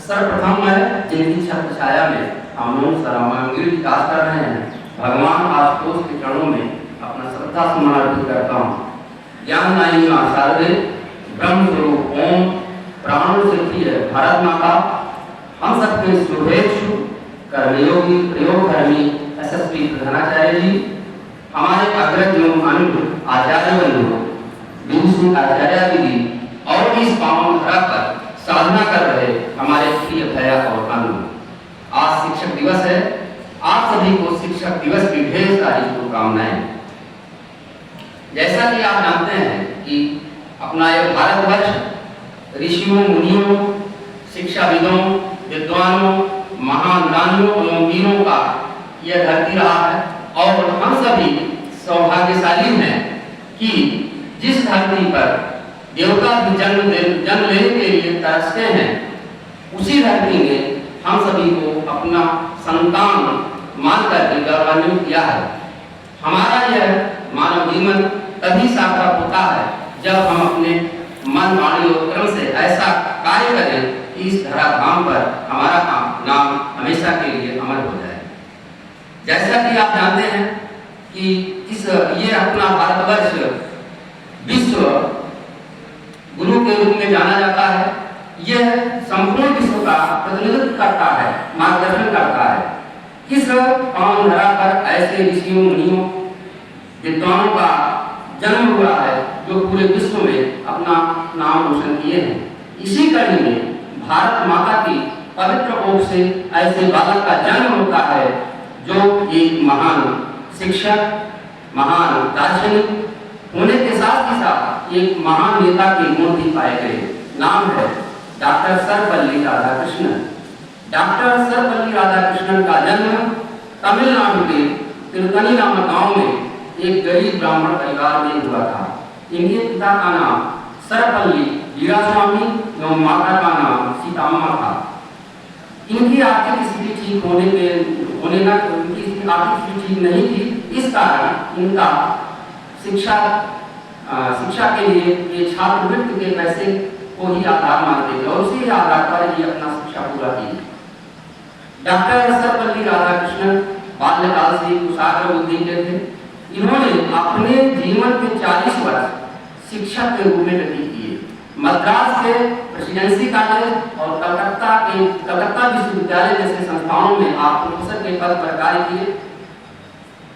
सर्वप्रथम है जिनकी छत्र छाया में हम लोग सर्वांगीण विकास कर रहे हैं, भगवान आशुतोष के चरणों में अपना श्रद्धा सुमन अर्पित करता हूँ। ज्ञानदायिनी मां शारदे, ब्रह्म स्वरूप ओम, प्राणों से प्रिय भारत माता, हम सबके शुभेच्छु कर्मयोगी प्रयोगकर्मी यशस्वी प्रधानाचार्य जी, हमारे अग्रज एवं अनुज आचार्य बंधु विभूषण आचार्य दीदी और इस पावन धरा पर साधना कर रहे हमारे प्रिय भैया और अनुज। आज शिक्षक दिवस है, आप सभी को शिक्षक दिवस की ढेर सारी शुभकामनाएं। जैसा कि आप जानते हैं कि अपना यह भारतवर्ष ऋषियों मुनियों शिक्षाविदों विद्वानों महान दानियों एवं वीरों का यह धरती रहा है और हम सभी सौभाग्यशाली हैं कि जिस धरती पर देवता भी जन्म लेने के लिए तरसते हैं, उसी धरती ने हम सभी को अपना संतान मानकर के गौरवान्वित किया है। हमारा यह मानव जीवन तभी सार्थक होता है जब हम अपने मन वाणी और कर्म से ऐसा कार्य करें कि इस धराधाम पर हमारा नाम हमेशा के लिए अमर हो जाए। जैसा कि आप जानते हैं कि ये अपना भारतवर्ष विश्व गुरु के रूप में जाना जाता है। यह संपूर्ण विश्व का प्रतिनिधित्व करता है, मार्गदर्शन करता है। इस पावन धरा पर ऐसे ऋषियों मुनियों विद्वानों का जन्म हुआ है जो पूरे विश्व में अपना नाम रोशन किए हैं। इसी कड़ी में भारत माता की पवित्र कोख से ऐसे बालक का जन्म होता है जो एक महान शिक्षक, महान दार्शनिक होने के साथ ही साथ एक महान नेता के गुण भी पाए गए। नाम है डॉक्टर सर्वपल्ली राधाकृष्णन। डॉक्टर सर्वपल्ली राधाकृष्णन का जन्म तमिलनाडु के तिरुतनी नामक गांव में एक गरीब ब्राह्मण परिवार में हुआ था। इनके पिता का नाम सर्वपल्ली वीरास्वामी एवं माता का नाम सीताम्मा था। इनकी आर्थिक स्थिति ठीक ठीक नहीं थी, इस कारण इनका शिक्षा के लिए ये छात्रवृत्ति के पैसे को ही आधार मानते थे और उसी आधार पर ये अपना शिक्षा पूरा की। डॉक्टर सर्वपल्ली राधाकृष्णन बाल्यकाल से कुशाग्र बुद्धि के थे। इन्होंने अपने जीवन के 40 वर्ष शिक्षक के रूप में व्यतीत किए। मद्रास के प्रेसिडेंसी कॉलेज और कलकत्ता विश्वविद्यालय जैसे संस्थानों में आप प्रोफेसर के पद पर कार्य किए।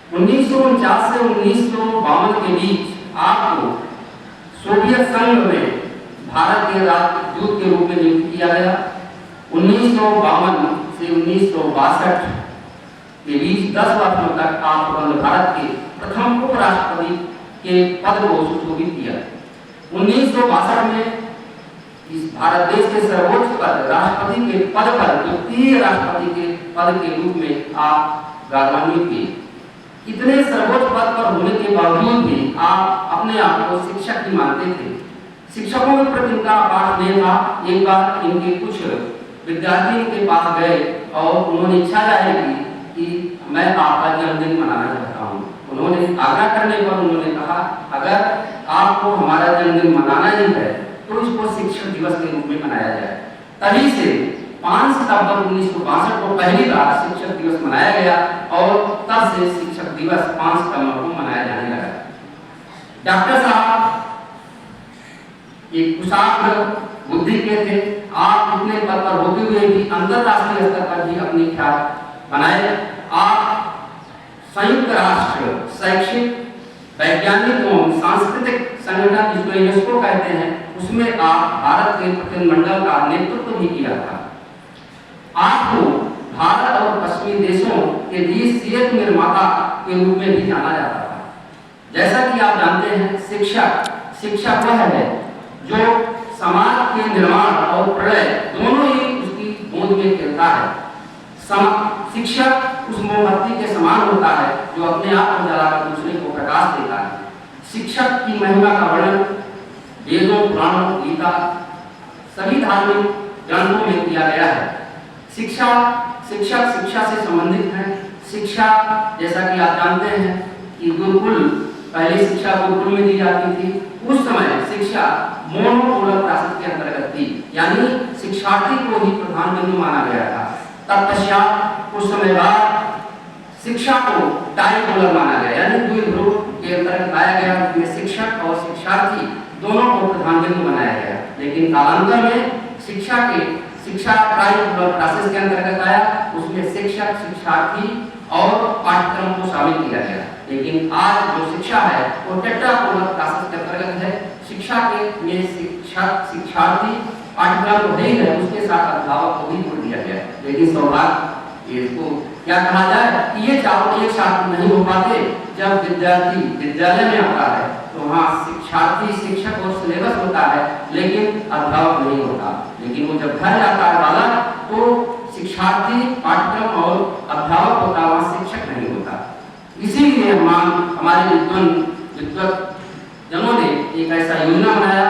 1949 से 1952 के बीच आपको सोवियत संघ में भारत के राजदूत के रूप में नियुक्त किया गया। 1952 से 1962 के बीच 10 वर्षों तक आप भारत के प्रथम उपराष्ट्रपति के पद को सुशोभित किया। 1962 में इस भारत देश के सर्वोच्च पद राष्ट्रपति के पद पर द्वितीय राष्ट्रपति के पद के रूप में आप गौरवान्वित किए। इतने सर्वोच्च पद पर होने के बावजूद भी आप अपने आप को शिक्षक ही मानते थे। शिक्षकों के प्रति इनका पाठ नहीं था। एक बार इनके कुछ विद्यार्थी इनके पास गए और उन्होंने इच्छा जाहिर की कि मैं आपका जन्मदिन मनाना चाहता हूँ। उन्होंने आग्रह करने पर उन्होंने कहा, अगर आपको हमारा जन्मदिन मनाना ही है तो इसको शिक्षक दिवस के रूप में मनाया जाए। तभी से 5 सितंबर 1962 को पहली बार शिक्षक दिवस मनाया गया और तब से शिक्षक दिवस 5 सितंबर को मनाया जाने लगा। डॉक्टर साहब एक कुशाग्र बुद्धि के थे। आप इतने पद पर होते हुए भी अंतरराष्ट्रीय स्तर पर भी अपनी ख्याति बनाए। आप संयुक्त राष्ट्र शैक्षिक वैज्ञानिक एवं सांस्कृतिक संगठन जिसको यूनेस्को कहते हैं उसमें आप भारत के प्रतिनिधिमंडल का नेतृत्व भी किया था। आपको भारत और पश्चिमी देशों के बीच सेतु निर्माता के रूप में भी जाना जाता था। जैसा कि आप जानते हैं शिक्षा वह है जो समाज के निर्माण और प्रलय दोनों ही उसकी गोद में खेलता है। शिक्षक उस मोमबत्ती के समान होता है जो अपने आप को जलाकर दूसरे को प्रकाश देता है। शिक्षक की महिमा का वर्णन वेदों पुराणों गीता सभी धार्मिक ग्रंथों में किया गया है। शिक्षा से संबंधित है। शिक्षा जैसा कि आप जानते हैं कि गुरुकुल पहली शिक्षा गुरुकुल में दी जाती थी। उस समय शिक्षा मोनोपोलर क्लासेस के अंतर्गत थी, यानी शिक्षार्थी को ही प्रधान बिंदु माना गया था। तत्पश्चात कुछ समय बाद शिक्षा को डाइपोलर माना गया, यानी द्विध्रुव के अंतर्गत लाया गया, जिसमें शिक्षक और शिक्षार्थी दोनों को प्रधान बिंदु बनाया गया। लेकिन कालांतर में शिक्षा ट्राइपोलर क्लासेस के अंतर्गत आया, उसमें शिक्षक, शिक्षार्थी और पाठ्यक्रम को शामिल किया गया। लेकिन आज जो शिक्षा है वो टेट्रापोलर क्लासेस के अंतर्गत है। शिक्षा के में शिक्षक, शिक्षार्थी, पाठ्यक्रम तो ही है, उसके साथ अध्यापक को भी जोड़ दिया गया। लेकिन सौभाग्य इसको क्या कहा जाए कि ये चारों एक साथ नहीं हो पाते। जब विद्यार्थी विद्यालय में आता है तो वहाँ शिक्षार्थी, शिक्षक और सिलेबस होता है, लेकिन अध्यापक नहीं होता। लेकिन वो जब घर जाता है बालक तो शिक्षार्थी, पाठ्यक्रम और अध्यापक होता, वहाँ शिक्षक नहीं होता। इसीलिए हमारे विद्वत जनों ने एक ऐसा योजना बनाया